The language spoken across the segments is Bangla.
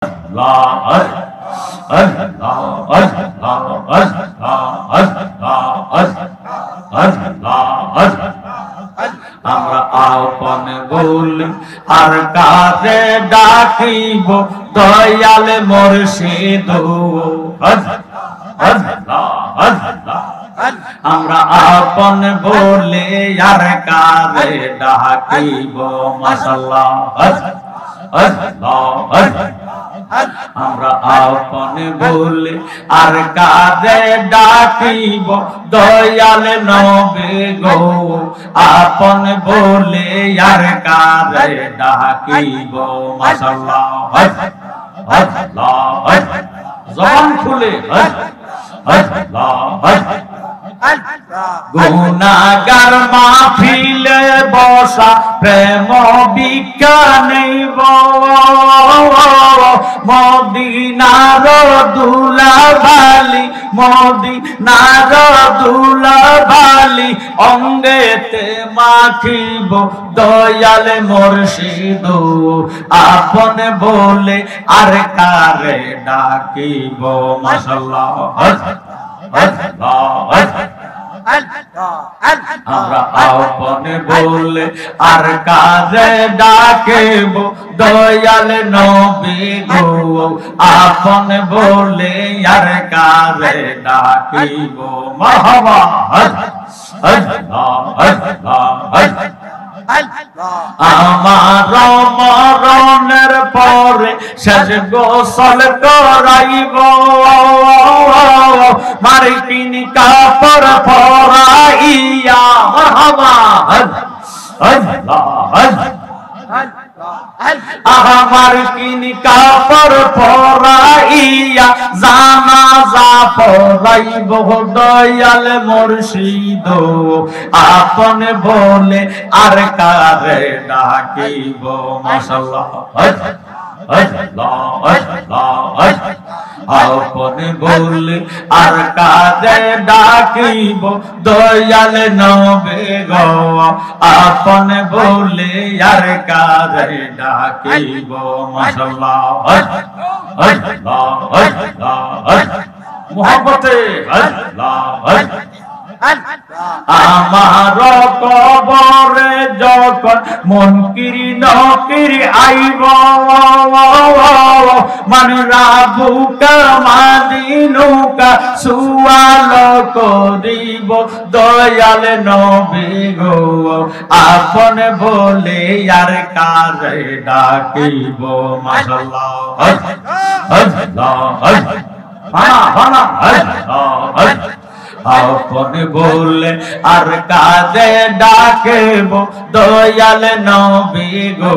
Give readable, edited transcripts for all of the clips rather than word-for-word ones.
আমরা আপন বলি আর কারে ডাকিব দয়াল মুর্শিদ। আমরা আপন বলে আর কারে ডাকিব মাশাআল্লাহ। আমরা আপন বলে আর কারে ডাকিব দয়াল নবী গো। আপন বলে আর কারে ডাকিব মাশাআল্লাহ। জবান খুলে গুনাহগার মাহফিলে বসা প্রেম বিজ্ঞানী মদিনার দুলাভালি, মদিনার দুলাভালি অঙ্গেতে মাখিব দয়াল মুর্শিদ। আপন বলে আর কারে ডাকিব মাশাআল্লাহ। আমরা আপন বলে আর কারে ডাকিব দয়াল নবী গো। আপন বলে আর কারে ডাকিব মারহাবা। আমার মরণের পরে শেষ গোসল করাইব, মার্কিন কাপড় পরাইয়া মারহাবা। আমার কিন কাপড় পরাইয়া জানাজা পড়াইব দয়াল মুর্শিদ। আপন বলে আর কারে ডাকিব মাশাআল্লাহ। আপন বলে আর কারে ডাকিব দয়াল নবী গো। আপন বলে আর কারে ডাকিব মাশাআল্লাহ। মুহাব্বতে আমার কবরে যখন মুনকির নকির আইব, মান রাবুকা মাদিনুকা সুয়াল করিব দয়াল নবী গো। আপন বলে আর কারে ডাকিব মাশাআল্লাহ। আপন বলে আর কারে ডাকিব দয়াল নবী গো।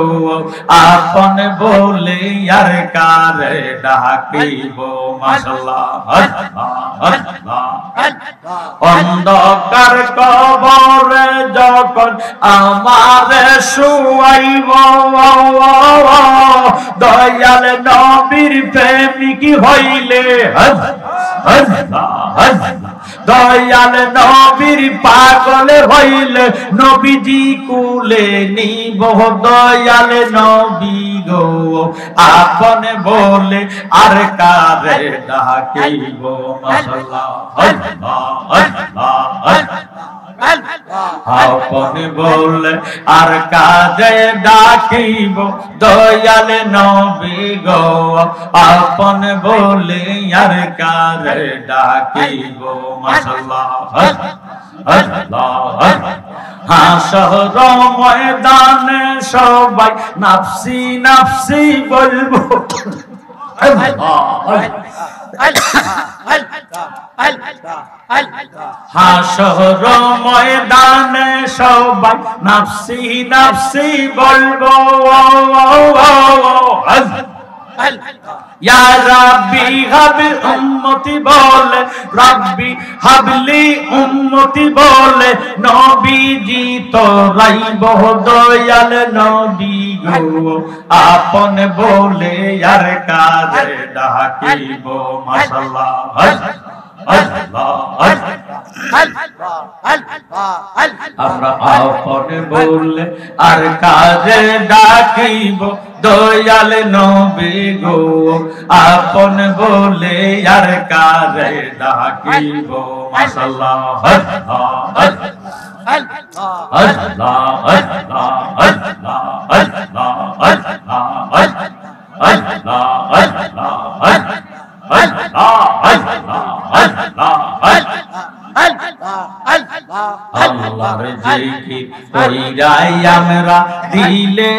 আপন বলে আর কারে ডাকিব মাশাআল্লাহ। অন্ধকার কবরে যখন আমারে শুয়াইব দয়াল নবীর প্রেমিক হইলে, দয়াল নবীর পাগল হইলে নবীজি কুলে নিব দয়াল নবী গো। আপন বলে আর কারে ডাকিব মাশাআল্লাহ। আপন বলে আর কারে ডাকিব দয়াল নবী গো। আপন বলে আর কারে ডাকিব মাশাআল্লাহ। হাসর ময়দানে সবাই নাফসি নাফসি বলবো। হাসর ময়দানে সবাই নাফসি নাফসি বলবো। ইয়া রাব্বি হাবলি উম্মতি বলে, রাব্বি হাবলি উম্মতি বলে নবীজি তোরাইব দয়াল নবী গো। আপন বলে আর কারে ডাকিব মাশাআল্লাহ। আমরা আপন বলে আর কাজে ডাকিব দয়াল নবী গো আপন বলে আর কাজে ডাকিব মাশাআল্লাহ আল্লাহর জিকির কইরাই আমরা দিলে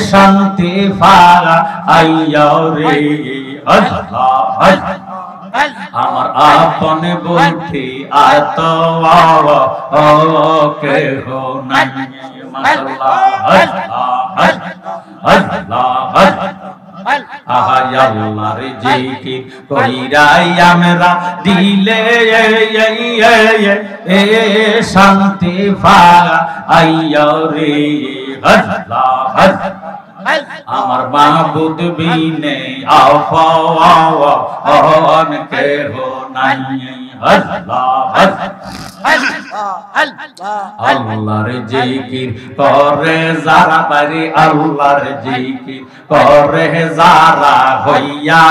শান্তি পাওয়া আইয়া রে আল্লাহ আমার আপন বলতে আর তো কেহ নাই আল্লাহর জিকির কইরাই আমরা দিলে শান্তি পাওয়া আইয়া রে আল্লাহ আমার মাবুদ বিনে আফওয়ান কেহ নাই আল্লাহর জিকির করে যারা বাড়ি আল্লাহর জিকির করে যারা হইয়া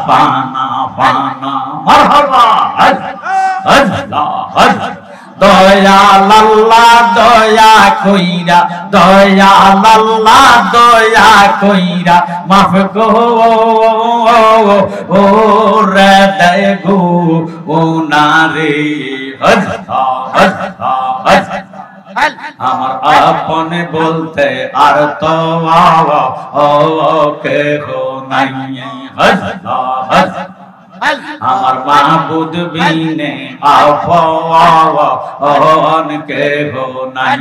পানা পানা মারহাবা আল্লাহ দয়াল আল্লাহ দয়া কইরা দয়াল আল্লাহ দয়া কইরা মাফ ও রে দেগো ও নারে আমার আপন বলতে আর তো কেহ নাই আমার মাবুদ বিনে আফওয়ান কেহ নাই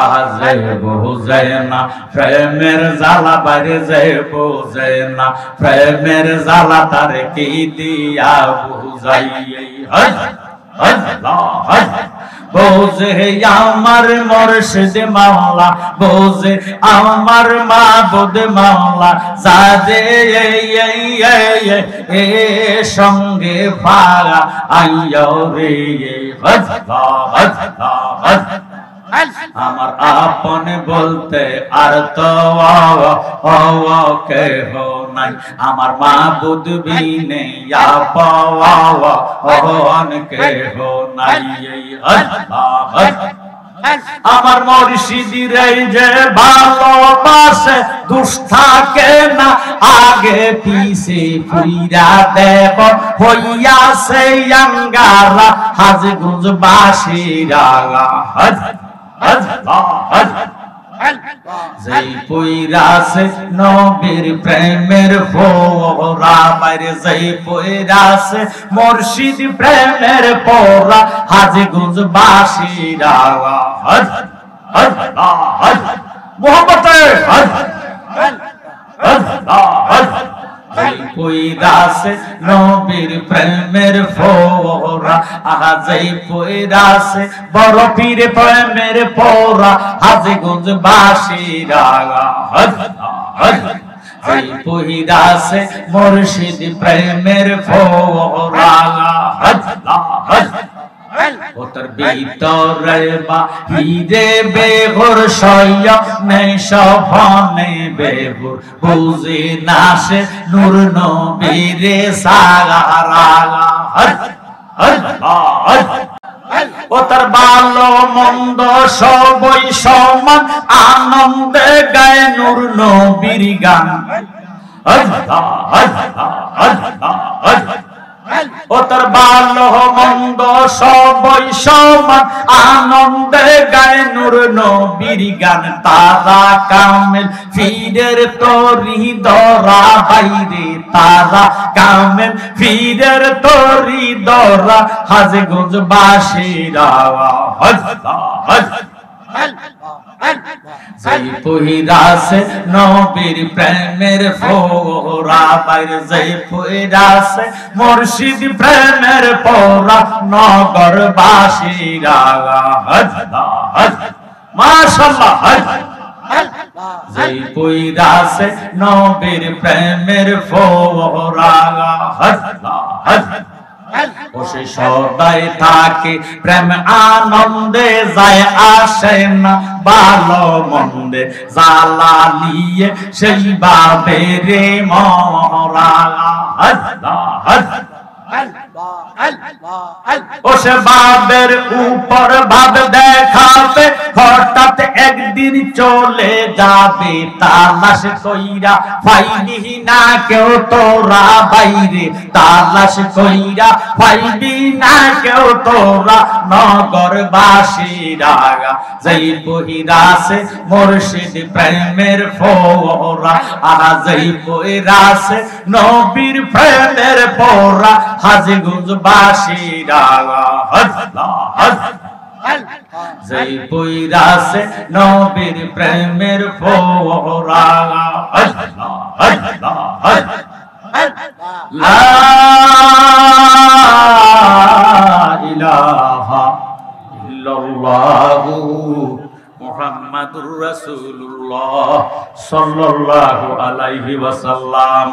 আজে বুঝে না প্রেমের জ্বালা বাইরে যে বুঝে না প্রেমের জ্বালা তার কি দিয়া বুঝাই বোঝে আমার মুর্শিদ মাওলা বোঝে আমার মাবুদ মাওলা সাদে এ সঙ্গে ফারা আইয়া রে আমার আপন বলতে আর তো কেহ নাই আমার মাবুদ বিনে আফওয়ান কেহ নাই আমার মুর্শিদের যে ভালোবাসে দুষ্টাকে না আগে পিছে ফুইরা দেব হইয়াছে আঙ্গারা হাজগুজ বাসিরা যেই পয়রাছে নবীর প্রেমের ফোরা বাইরে যেই পয়রাছে মুর্শিদ প্রেমের পোরা হাজীগঞ্জ বাসীরা মোহাম্মতে পয়রাছে নবীর প্রেমের ফোরা আহা যেই পয়রাছে বড় পীর প্রেমের পোরা হাজীগঞ্জ বাসীরা যেই পয়রাছে মুর্শিদ প্রেমের ফোরা ওতর ভিতরে বাহিরে বেঘর সইয়া নেই সভনে বেঘর বুঝে না সে নূর নবীরে সাগারা ওতর ভালো মন্দ সবই সমান আনন্দে গায় নূর নবীর গান ওতর ভালো মন্দ সবই সমান আনন্দে গায় নূর নবীর গান তারা কামেল ফিরের তরি দরা বাইরে তারা কামেল ফিরের তরি দরা হাজীগঞ্জ বাসীরা যেই পয়রাছে নবীর প্রেমের ফোরা বাইরে যেই পয়রাছে মুর্শিদ প্রেমের পোরা নগর বাসীরা মাশাআল্লাহ যেই পইরাছে নবীর প্রেমের ফোয়ারা ও সে সদাই থাকে প্রেম আনন্দে যায় আসে না ভালো মন্দে জালালিয়ে সেই বাবে রে মরা ও সে বাবের উপর ভাব দেখাবে হঠাৎ একদিন চলে যাবে তালাশ কইরা পাইবি না কেউ তোরা বাইরে তালাশ কইরা পাইবি না কেউ তোরা নগরবাসীরা যেই বহিরাছে মুর্শিদ প্রেমের ফোরা আহা যেই বহিরাছে নবীর প্রেমের ফোরা হাজীগঞ্জ বাসীরা যেই পইরাছে নবীর প্রেমের ফোরা লা ইলাহা ইল্লাল্লাহু মুহাম্মাদুর রাসূলুল্লাহ সাল্লাল্লাহু আলাইহি ওয়াসাল্লাম।